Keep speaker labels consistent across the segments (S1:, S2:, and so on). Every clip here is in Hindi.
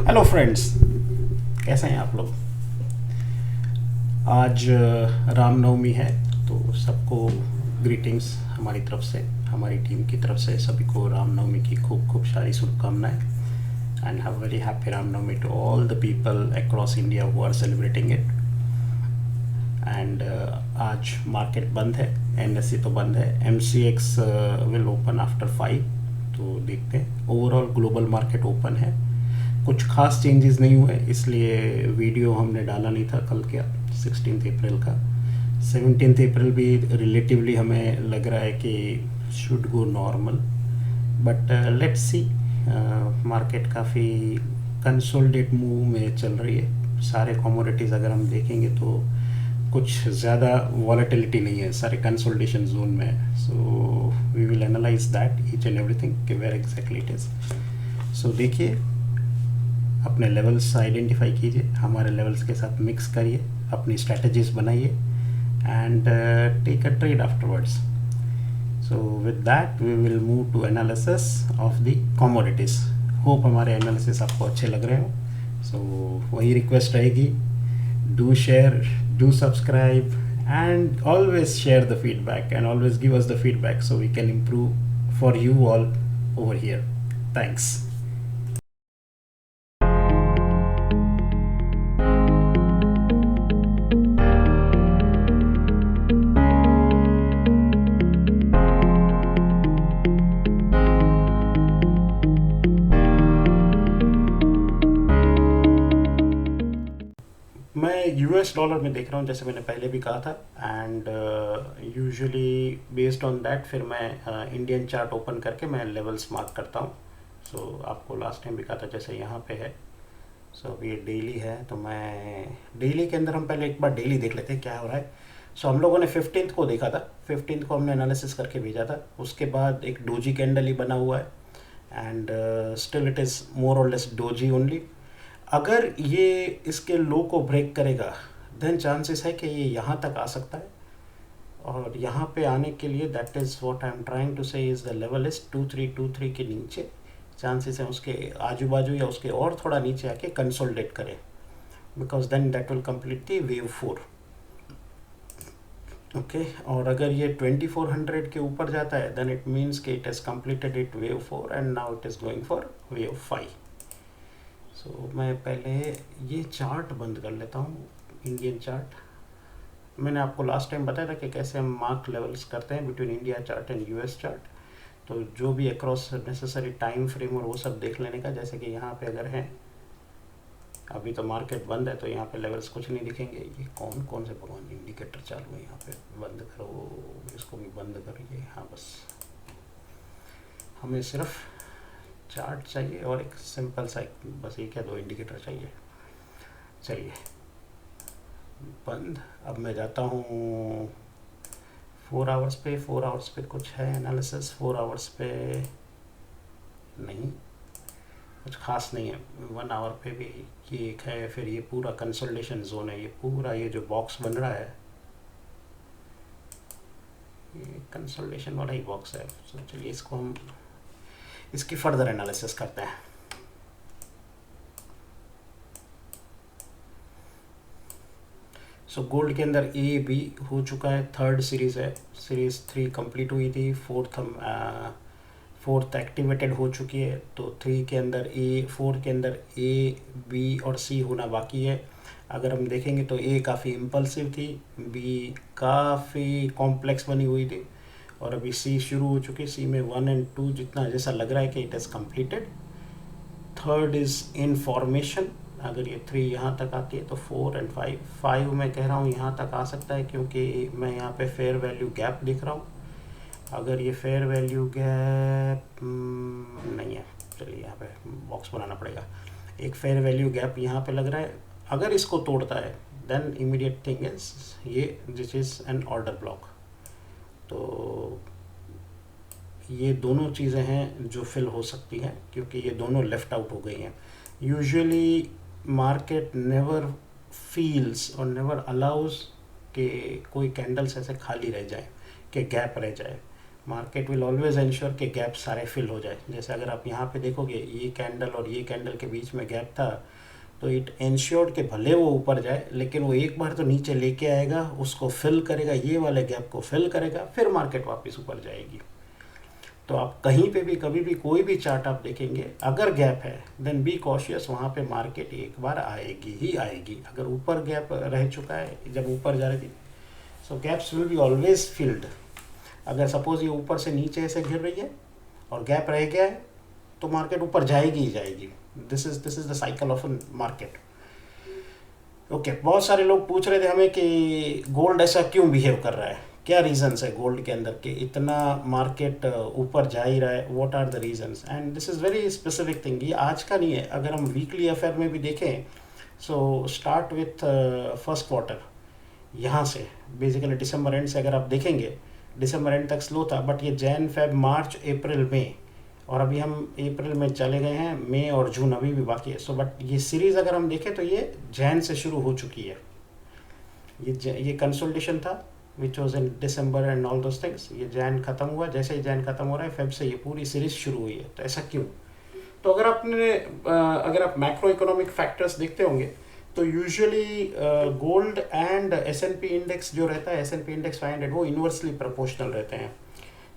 S1: हेलो फ्रेंड्स, कैसे हैं आप लोग। आज रामनवमी है, तो सबको ग्रीटिंग्स हमारी तरफ से, हमारी टीम की तरफ से सभी को रामनवमी की खूब खूब सारी शुभकामनाएं। And have very happy Ramnavami to all the people across India who are celebrating it. And आज मार्केट बंद है, एनएससी तो बंद है, एमसीएक्स विल ओपन आफ्टर 5। तो देखते हैं, ओवरऑल ग्लोबल मार्केट ओपन है। कुछ खास चेंजेस नहीं हुए, इसलिए वीडियो हमने डाला नहीं था कल क्या 16 अप्रैल का। 17 अप्रैल भी रिलेटिवली हमें लग रहा है कि should go normal, but let's see. Market काफ़ी कंसोलिडेट मूव में चल रही है। सारे कमोडिटीज़ अगर हम देखेंगे तो कुछ ज़्यादा वॉलेटिलिटी नहीं है, सारे कंसोलिडेशन जोन में है। So we will analyse that each and everything कि where exactly it is. So देखिए, अपने लेवल्स आइडेंटिफाई कीजिए, हमारे लेवल्स के साथ मिक्स करिए, अपनी स्ट्रैटेजीज बनाइए and take a trade afterwards. So with that we will move to analysis of the commodities. Hope हमारे एनालिसिस आपको अच्छे लग रहे हो। सो वही रिक्वेस्ट रहेगी, do share, do subscribe, and always share the feedback and always give us the feedback so we can improve for you all over here. Thanks. मैं यूएस डॉलर में देख रहा हूँ, जैसे मैंने पहले भी कहा था। And usually based on that फिर मैं इंडियन चार्ट ओपन करके मैं लेवल्स मार्क करता हूँ। सो आपको लास्ट टाइम भी कहा था, जैसे यहाँ पे है। सो अभी ये डेली है, तो मैं डेली के अंदर हम पहले एक बार डेली देख लेते हैं क्या हो रहा है। सो हम लोगों ने 15th को देखा था, 15th को हमने एनालिसिस करके भेजा था। उसके बाद एक डोजी कैंडल ही बना हुआ है and still it is more और लेस डोजी ओनली। अगर ये इसके लो को ब्रेक करेगा देन चांसेस है कि ये यहाँ तक आ सकता है। और यहाँ पे आने के लिए that is what I am trying to say is the level is 2323 के नीचे चांसेस हैं उसके आजू बाजू या उसके और थोड़ा नीचे आके कंसोलिडेट करे, because then that will complete the wave 4। Okay, और अगर ये 2400 के ऊपर जाता है देन इट मीन्स कि it has completed it wave 4 and now it is going for wave 5। So मैं पहले ये चार्ट बंद कर लेता हूँ, इंडियन चार्ट। मैंने आपको लास्ट टाइम बताया था कि कैसे हम मार्क लेवल्स करते हैं between India chart and US chart. तो जो भी अक्रॉस नेसेसरी टाइम फ्रेम और वो सब देख लेने का। जैसे कि यहाँ पे अगर है, अभी तो मार्केट बंद है तो यहाँ पे लेवल्स कुछ नहीं दिखेंगे। ये कौन कौन से भगवान इंडिकेटर चालू है यहाँ पे, बंद करो इसको भी, बंद करिए। हाँ बस, हमें सिर्फ चार्ट चाहिए और एक सिंपल सा बस एक या दो इंडिकेटर चाहिए। चलिए बंद। अब मैं जाता हूँ 4 आवर्स पे। 4 आवर्स पे कुछ है एनालिसिस, 4 आवर्स पे नहीं, कुछ खास नहीं है। 1 आवर पे भी ये एक है। फिर ये पूरा कंसोलिडेशन जोन है, ये पूरा ये जो बॉक्स बन रहा है ये कंसोलिडेशन वाला ही बॉक्स है। तो चलिए इसको हम इसकी फर्दर एनालिसिस करते हैं। सो गोल्ड के अंदर ए बी हो चुका है, थर्ड सीरीज़ है, सीरीज़ 3 कंप्लीट हुई थी, फोर्थ एक्टिवेटेड हो चुकी है। तो 3 के अंदर ए, 4 के अंदर ए बी और सी होना बाकी है। अगर हम देखेंगे तो ए काफ़ी इम्पल्सिव थी, बी काफ़ी कॉम्प्लेक्स बनी हुई थी, और अभी सी शुरू हो चुकी है। सी में 1 एंड 2 जितना जैसा लग रहा है कि it is completed. Third is in formation. अगर ये 3 यहाँ तक आती है तो 4 एंड 5 मैं कह रहा हूँ यहाँ तक आ सकता है, क्योंकि मैं यहाँ पे फेयर वैल्यू गैप दिख रहा हूँ। अगर ये फेयर वैल्यू गैप नहीं है, चलिए यहाँ पे बॉक्स बनाना पड़ेगा। एक फेयर वैल्यू गैप यहाँ पे लग रहा है, अगर इसको तोड़ता है देन इमीडिएट थिंग इज ये this is an order block. तो ये दोनों चीज़ें हैं जो फिल हो सकती हैं, क्योंकि ये दोनों लेफ़्ट आउट हो गई हैं। यूजुअली मार्केट नेवर फील्स और नेवर अलाउज कि कोई कैंडल्स ऐसे खाली रह जाए, कि गैप रह जाए। मार्केट विल ऑलवेज इंश्योर कि गैप सारे फिल हो जाए। जैसे अगर आप यहाँ पे देखोगे ये कैंडल और ये कैंडल के बीच में गैप था, तो इट इंश्योर्ड कि भले वो ऊपर जाए लेकिन वो एक बार तो नीचे लेके आएगा, उसको फिल करेगा, ये वाले गैप को फिल करेगा, फिर मार्केट वापस ऊपर जाएगी। तो आप कहीं पे भी कभी भी कोई भी चार्ट आप देखेंगे, अगर गैप है देन बी कॉशियस, वहाँ पे मार्केट एक बार आएगी ही आएगी। अगर ऊपर गैप रह चुका है, जब ऊपर जा रही थी, so gaps will be always filled. अगर सपोज ये ऊपर से नीचे ऐसे गिर रही है और गैप रह गया है, तो मार्केट ऊपर जाएगी ही जाएगी। This is the cycle of market. Okay, बहुत सारे लोग पूछ रहे थे हमें कि गोल्ड ऐसा क्यों बिहेव कर रहा है, क्या रीजंस है गोल्ड के अंदर कि इतना मार्केट ऊपर जा ही रहा है, what are the reasons. And this is very specific thing, ये आज का नहीं है। अगर हम वीकली अफेयर में भी देखें, so start with first quarter, यहाँ से बेसिकली दिसंबर एंड से अगर आप देखेंगे, दिसंबर एंड तक स्लो था, बट ये जैन फेब मार्च अप्रैल मई, और अभी हम अप्रैल में चले गए हैं, मई और जून अभी भी बाकी है। सो बट ये सीरीज़ अगर हम देखें तो ये जैन से शुरू हो चुकी है। ये कंसोलिडेशन था which was in December and all those things. ये जैन खत्म हुआ, जैसे ही जैन खत्म हो रहा है फेब से ये पूरी सीरीज शुरू हुई है। तो ऐसा क्यों? तो अगर आप मैक्रो इकोनॉमिक फैक्टर्स देखते होंगे, तो usually gold and S&P index जो रहता है, S&P इंडेक्स 500, वो इन्वर्सली प्रोपोर्शनल रहते हैं।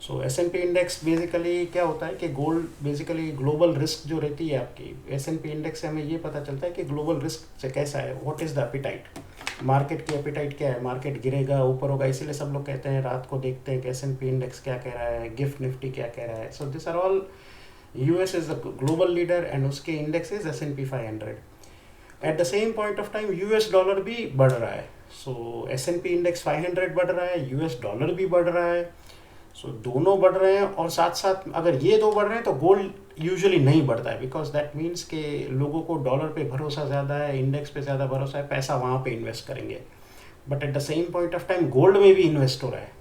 S1: सो S&P इंडेक्स बेसिकली क्या होता है कि गोल्ड बेसिकली ग्लोबल रिस्क जो रहती है आपकी, S&P इंडेक्स से हमें ये पता चलता है कि ग्लोबल रिस्क से कैसा है, what is the appetite, market की एपिटाइट क्या है, मार्केट गिरेगा ऊपर होगा। इसीलिए सब लोग कहते हैं रात को देखते हैं कि S&P इंडेक्स क्या कह रहा है, गिफ्ट निफ्टी क्या कह रहा है। So this are all, US is the global leader and उसके index is S&P 500। At the same point of time US dollar भी बढ़ रहा है। सो S&P इंडेक्स 500 बढ़ रहा है, US डॉलर भी बढ़ रहा है। सो दोनों बढ़ रहे हैं, और साथ साथ अगर ये दो बढ़ रहे हैं तो गोल्ड यूजुअली नहीं बढ़ता है, बिकॉज दैट मीन्स कि लोगों को डॉलर पे भरोसा ज़्यादा है, इंडेक्स पे ज़्यादा भरोसा है, पैसा वहाँ पे इन्वेस्ट करेंगे। But at the same point of time gold में भी इन्वेस्ट हो रहा है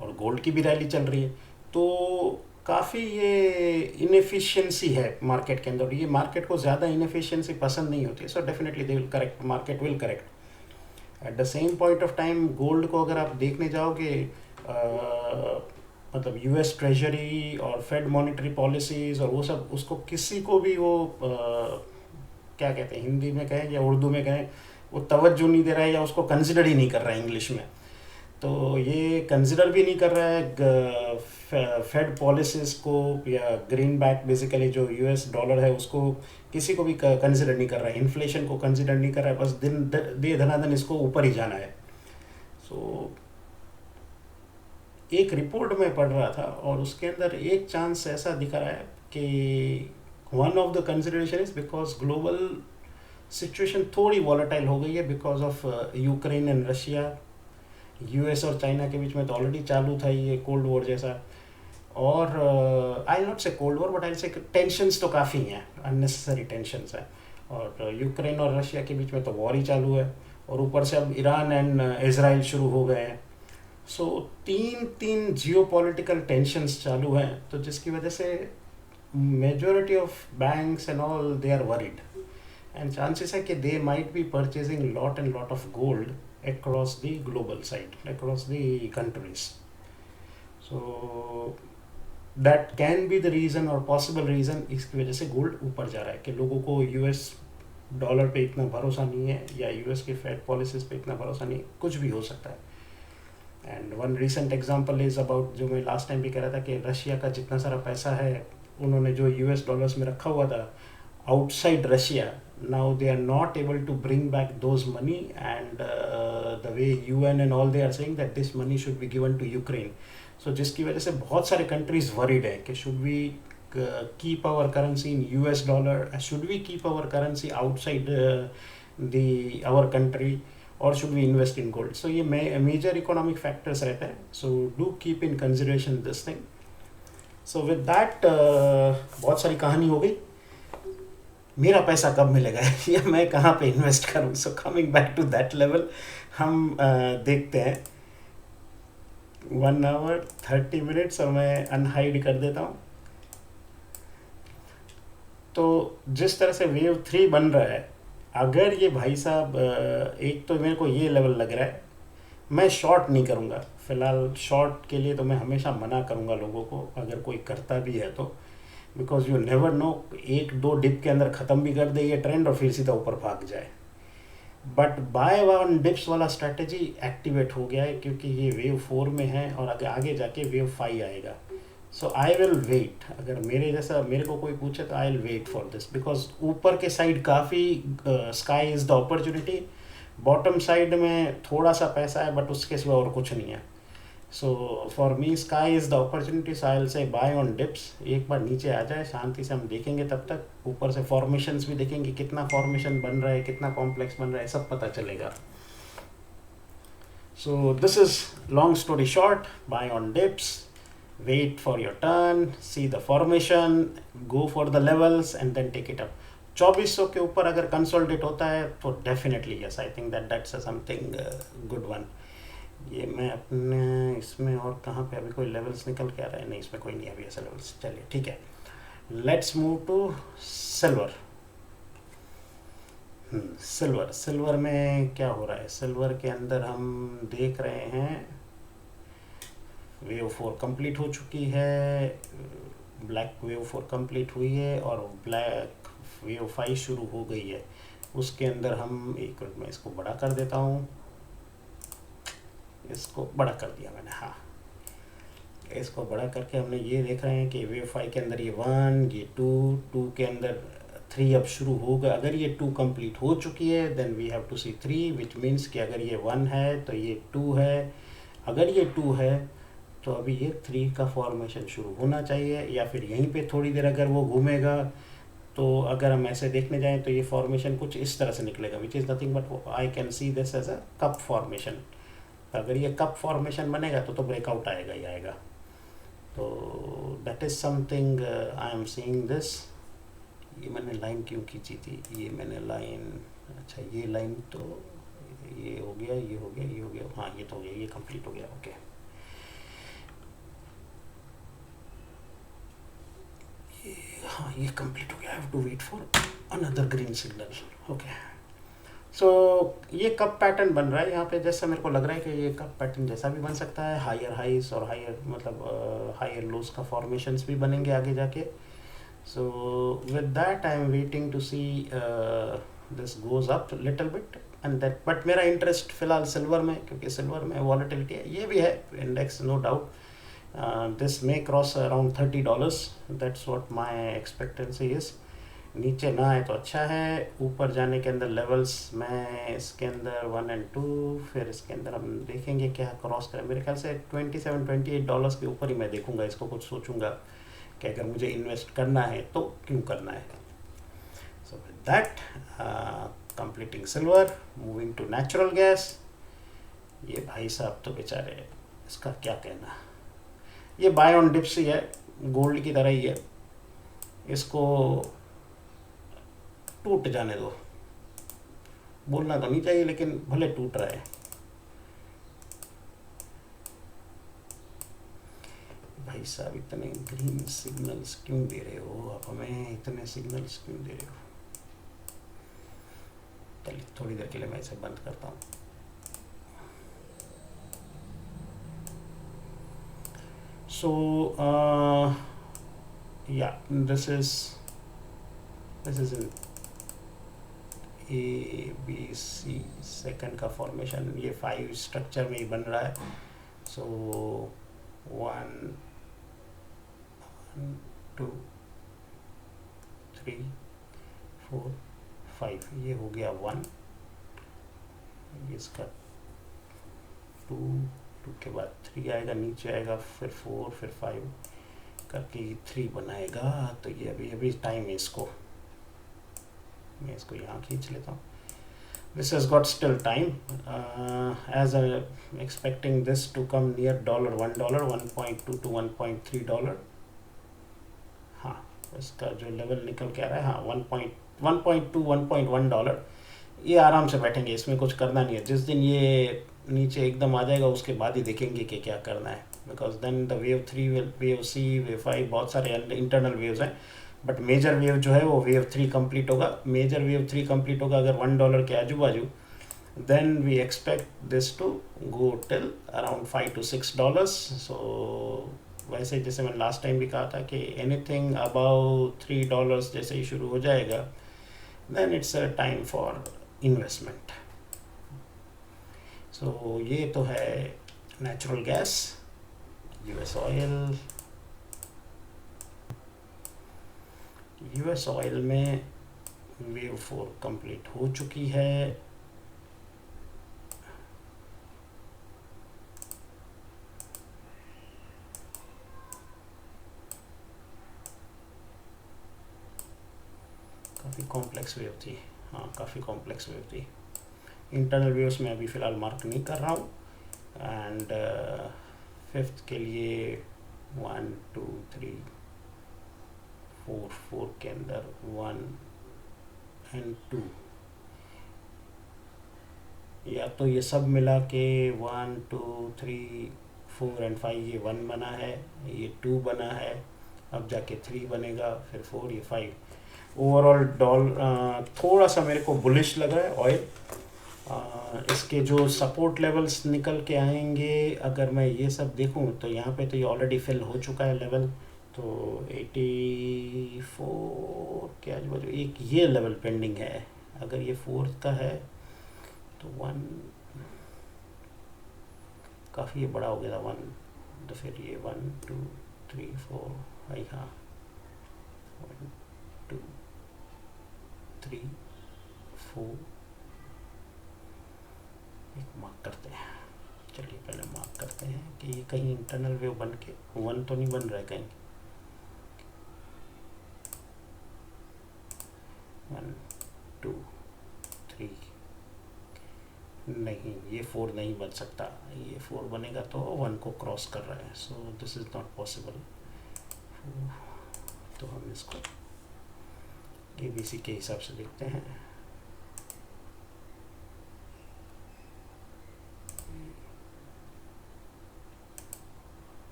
S1: और गोल्ड की भी रैली चल रही है। तो काफ़ी ये इनएफिशिएंसी है मार्केट के अंदर। ये मार्केट को ज़्यादा इनएफिशिएंसी पसंद नहीं होती है। So definitely they will correct, market will correct. Eight the same point of time gold को अगर आप देखने जाओगे, मतलब US ट्रेजरी और फेड मॉनेटरी पॉलिसीज़ और वो सब, उसको किसी को भी वो क्या कहते हैं, हिंदी में कहें या उर्दू में कहें, वो तवज्जो नहीं दे रहा है या उसको कंसिडर ही नहीं कर रहा है इंग्लिश में। तो ये कंसिडर भी नहीं कर रहा है फेड पॉलिसीज़ को, या ग्रीन बैक बेसिकली जो US डॉलर है उसको किसी को भी कंसिडर नहीं कर रहा है, इन्फ्लेशन को कंसिडर नहीं कर रहा है, बस दे धनाधन इसको ऊपर ही जाना है। सो एक रिपोर्ट में पढ़ रहा था और उसके अंदर एक चांस ऐसा दिख रहा है कि one of the consideration is because global situation थोड़ी वॉलेटाइल हो गई है because of Ukraine and Russia. US और चाइना के बीच में तो ऑलरेडी चालू था ये कोल्ड वॉर जैसा, और आई नॉट से कोल्ड वॉर बट आई से टेंशंस तो काफ़ी हैं, अननेसेसरी टेंशंस हैं। और यूक्रेन और रशिया के बीच में तो वॉर ही चालू है, और ऊपर से अब ईरान एंड इजराइल शुरू हो गए हैं। सो तीन जियोपॉलिटिकल टेंशंस चालू हैं, तो जिसकी वजह से majority of banks and all they are worried, and chances है कि they might be purchasing lot and lot of gold across the global side, across the countries. So that can be the reason or possible reason इसकी वजह से गोल्ड ऊपर जा रहा है कि लोगों को US डॉलर पे इतना भरोसा नहीं है या US के फेड पॉलिसीज पे इतना भरोसा नहीं है, कुछ भी हो सकता है। And one recent example is about, जो मैं लास्ट टाइम भी कह रहा था कि रशिया का जितना सारा पैसा है उन्होंने जो US डॉलर्स में रखा हुआ था outside Russia, now they are not able to bring back those money, and the way UN and all they are saying that this money should be given to Ukraine. So जिसकी वजह से बहुत सारे countries worried है कि should we keep our currency in US dollar, should we keep our currency outside our country, or should we invest in gold. So ये major economic factors रहते हैं, so do keep in consideration this thing. So with that बहुत सारी कहानी हो गई, मेरा पैसा कब मिलेगा या मैं कहाँ पे इन्वेस्ट करूँ। So coming back to that level, हम देखते हैं 1 hour 30 minutes, और मैं अनहाइड कर देता हूँ। तो जिस तरह से वेव 3 बन रहा है, अगर ये भाई साहब एक तो मेरे को ये लेवल लग रहा है, मैं शॉर्ट नहीं करूँगा, फ़िलहाल शॉर्ट के लिए तो मैं हमेशा मना करूँगा लोगों को, अगर कोई करता भी है तो, बिकॉज यू नेवर नो, एक दो डिप के अंदर ख़त्म भी कर दे ये ट्रेंड और फिर सीधा ऊपर भाग जाए। बट बाय वन डिप्स वाला स्ट्रैटेजी एक्टिवेट हो गया है, क्योंकि ये वेव 4 में है और आगे आगे जाके वेव 5 आएगा। सो आई विल वेट, अगर मेरे जैसा मेरे को कोई पूछे तो I will wait for this, because ऊपर के साइड काफ़ी sky is the opportunity, bottom side में थोड़ा सा पैसा है बट उसके सिवा और कुछ नहीं है। So for me sky is the opportunity, so I will say buy on dips. एक बार नीचे आ जाए शांति से हम देखेंगे, तब तक ऊपर से फॉर्मेशंस भी देखेंगे, कितना फॉर्मेशन बन रहा है, कितना कॉम्प्लेक्स बन रहा है, सब पता चलेगा। So this is long story short, buy on dips, wait for your turn, see the formation, go for the levels and then take it up। 2400 के ऊपर अगर कंसोलिडेट होता है तो definitely yes, I think that's something good one. ये मैं अपने इसमें और कहाँ पे अभी कोई लेवल्स निकल के आ रहा है, नहीं इसमें कोई नहीं अभी ऐसे लेवल्स। चलिए ठीक है, let's move to silver. Silver में क्या हो रहा है? सिल्वर के अंदर हम देख रहे हैं वेव 4 कंप्लीट हो चुकी है, ब्लैक वेव 4 कंप्लीट हुई है और ब्लैक वेव 5 शुरू हो गई है। उसके अंदर हम, एक मिनट में इसको बड़ा कर देता हूँ, इसको बड़ा कर दिया मैंने, हाँ इसको बड़ा करके हमने ये देख रहे हैं कि वेव 5 के अंदर ये 1, ये 2 के अंदर 3 अब शुरू होगा। अगर ये 2 कंप्लीट हो चुकी है then we have to see 3, which means कि अगर ये 1 है तो ये 2 है, अगर ये 2 है तो अभी ये 3 का फॉर्मेशन शुरू होना चाहिए, या फिर यहीं पे थोड़ी देर अगर वो घूमेगा तो अगर हम ऐसे देखने जाएं तो ये फॉर्मेशन कुछ इस तरह से निकलेगा, which is nothing but I can see this as a cup formation. अगर ये कप फॉर्मेशन बनेगा तो ब्रेकआउट आएगा ही आएगा। तो that is something I am seeing this. ये मैंने लाइन क्यों खींची थी? ये मैंने लाइन, अच्छा ये लाइन तो ये हो गया, ये हो गया, ये हो गया, हाँ ये तो हो गया, ये कंप्लीट हो गया, ओके। हाँ ये कंप्लीट हो गया, I have to wait for another green signal, okay. So ये कप पैटर्न बन रहा है यहाँ पे, जैसा मेरे को लग रहा है कि ये कप पैटर्न जैसा भी बन सकता है, हायर हाइज और हायर मतलब हायर लोज का फॉर्मेशंस भी बनेंगे आगे जाके। So with that I am waiting to see this goes up little bit and that, but मेरा इंटरेस्ट फिलहाल सिल्वर में, क्योंकि सिल्वर में वॉलेटिलिटी है, ये भी है index no doubt. This may cross around $30, that's what my expectancy is। नीचे ना आए तो अच्छा है, ऊपर जाने के अंदर लेवल्स मैं इसके अंदर 1 और 2, फिर इसके अंदर हम देखेंगे क्या क्रॉस करें। मेरे ख्याल से $27-28 के ऊपर ही मैं देखूंगा इसको, कुछ सोचूंगा कि अगर मुझे इन्वेस्ट करना है तो क्यों करना है। So with that completing silver, moving to natural gas. ये भाई साहब तो बेचारे, इसका क्या कहना, ये बाय ऑन डिप्स ही है, गोल्ड की तरह ही है, इसको टूट जाने दो। बोलना तो नहीं चाहिए लेकिन भले टूट रहा है। भाई साहब इतने ग्रीन सिग्नल्स क्यों दे रहे हो आप हमें, इतने सिग्नल्स क्यों दे रहे हो? चलिए थोड़ी देर के लिए मैं इसे बंद करता हूँ। So yeah, this is in A B C second का फॉर्मेशन, ये 5 स्ट्रक्चर में ही बन रहा है। सो 1 2 3 4 5, ये हो गया 1, इसका 2 के बाद 3 आएगा, नीचे आएगा, फिर 4, फिर 5 करके 3 बनाएगा। तो ये अभी टाइम है, इसको मैं इसको यहाँ खींच लेता हूँ। This has got still time, as I expecting this to come near $1, 1.2 to $1.3। हाँ इसका जो लेवल निकल के आ रहा है, हाँ 1.2 $1.1, ये आराम से बैठेंगे, इसमें कुछ करना नहीं है। जिस दिन ये नीचे एकदम आ जाएगा उसके बाद ही देखेंगे कि क्या करना है, because then the wave 3 wave C wave 5 बहुत सारे इंटरनल वेव्स हैं, बट मेजर वेव जो है वो वेव 3 कंप्लीट होगा। मेजर वेव 3 कंप्लीट होगा अगर $1 के आजू बाजू, then we expect this to go till around $5 to $6. So वैसे जैसे मैंने लास्ट टाइम भी कहा था कि एनीथिंग अबाउ $3 जैसे ही शुरू हो जाएगा, then it's a time for investment. So ये तो है natural gas, US oil. US oil में वेव 4 कंप्लीट हो चुकी है. काफ़ी कॉम्प्लेक्स वेव थी. हाँ, काफ़ी कॉम्प्लेक्स वेव थी. इंटरनल वेव्स में अभी फ़िलहाल मार्क नहीं कर रहा हूँ. एंड फिफ्थ के लिए 1 2 3 4 4 के अंदर 1 and 2, या तो ये सब मिला के 1 2 3 4 and 5 ये 1 बना है, ये 2 बना है, अब जाके 3 बनेगा, फिर 4, ये 5. ओवरऑल थोड़ा सा मेरे को बुलिश लग रहा है ऑयल. इसके जो सपोर्ट लेवल्स निकल के आएंगे, अगर मैं ये सब देखूं तो यहाँ पे तो ये ऑलरेडी फिल हो चुका है लेवल. तो 84 के आजू बाजू एक ये लेवल पेंडिंग है. अगर ये 4th का है तो 1 काफ़ी बड़ा हो गया था 1, तो फिर ये 1 2 3 4 आई. हाँ, 1 2 3 4 एक मार्क करते हैं. चलिए पहले मार्क करते हैं कि ये कहीं इंटरनल वेव बन के 1 तो नहीं बन रहा है कहीं. 1 2 3 नहीं, ये 4 नहीं बन सकता. ये 4 बनेगा तो 1 को क्रॉस कर रहा है. So this is not possible. तो हम इसको ABC के हिसाब से देखते हैं.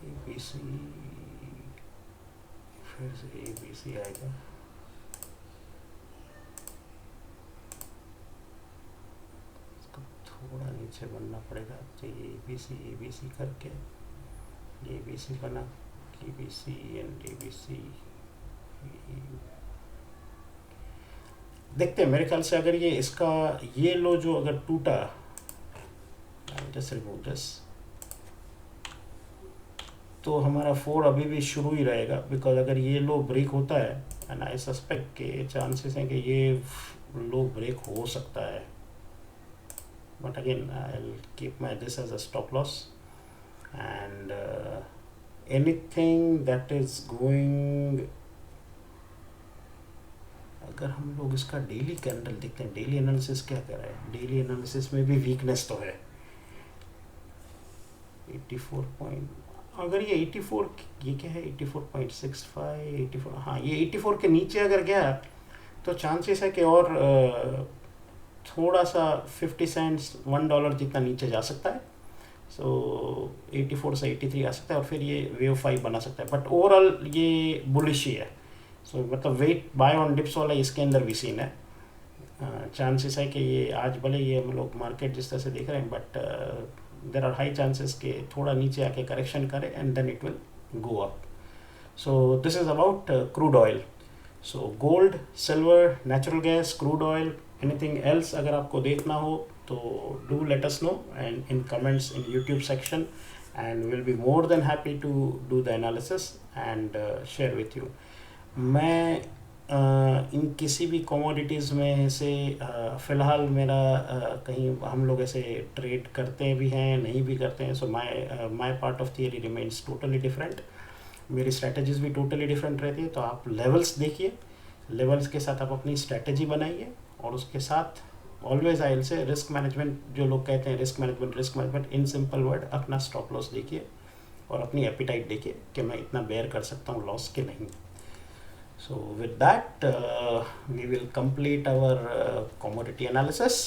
S1: ABC फिर से ABC आएगा. इसको थोड़ा नीचे बनना पड़ेगा. तो ये ABC करके ये ABC बना, ABC एंड ABC. देखते हैं, मेरे ख्याल से अगर ये इसका ये लो जो अगर टूटा, जस्ट रिमूव दिस, तो हमारा 4 अभी भी शुरू ही रहेगा. बिकॉज अगर ये लो ब्रेक होता है, एंड आई सस्पेक्ट के चांसेस हैं कि ये लो ब्रेक हो सकता है. But again I will keep my this as a stop loss. And anything that is going, अगर हम लोग इसका डेली कैंडल देखते हैं, डेली एनालिसिस क्या कर रहा है. डेली एनालिसिस में भी वीकनेस तो है. 84 पॉइंट, अगर ये 84, ये क्या है 84.65 84, हाँ ये 84 के नीचे अगर गया तो चांसेस है कि और थोड़ा सा 50 सेंट्स $1 जितना नीचे जा सकता है. सो 84 से 83 आ सकता है और फिर ये वेव 5 बना सकता है. बट ओवरऑल ये बुलिश ही है. सो मतलब वेट बाय ऑन डिप्स वाला इसके अंदर भी सीन है. चांसेस है कि ये आज भले ये हम लोग मार्केट जिस तरह से देख रहे हैं, but there are high chances के थोड़ा नीचे आके करेक्शन करे and then it will go up. So this is about crude oil. So gold, silver, natural gas, crude oil, anything else अगर आपको देखना हो तो do let us know and in comments in YouTube section, and we'll be more than happy to do the analysis and share with you. मैं इन किसी भी कमोडिटीज़ में से फ़िलहाल मेरा कहीं हम लोग ऐसे ट्रेड करते भी हैं, नहीं भी करते हैं. So my part of theory remains totally different. मेरी स्ट्रैटेजीज़ भी टोटली डिफरेंट रहती है. तो आप लेवल्स देखिए, लेवल्स के साथ आप अपनी स्ट्रैटेजी बनाइए, और उसके साथ ऑलवेज आई विल से रिस्क मैनेजमेंट. जो लोग कहते हैं risk management in simple word, अपना स्टॉप लॉस देखिए और अपनी एपिटाइट देखिए कि मैं इतना बेयर कर सकता हूँ लॉस के नहीं. So with that, we will complete our commodity analysis.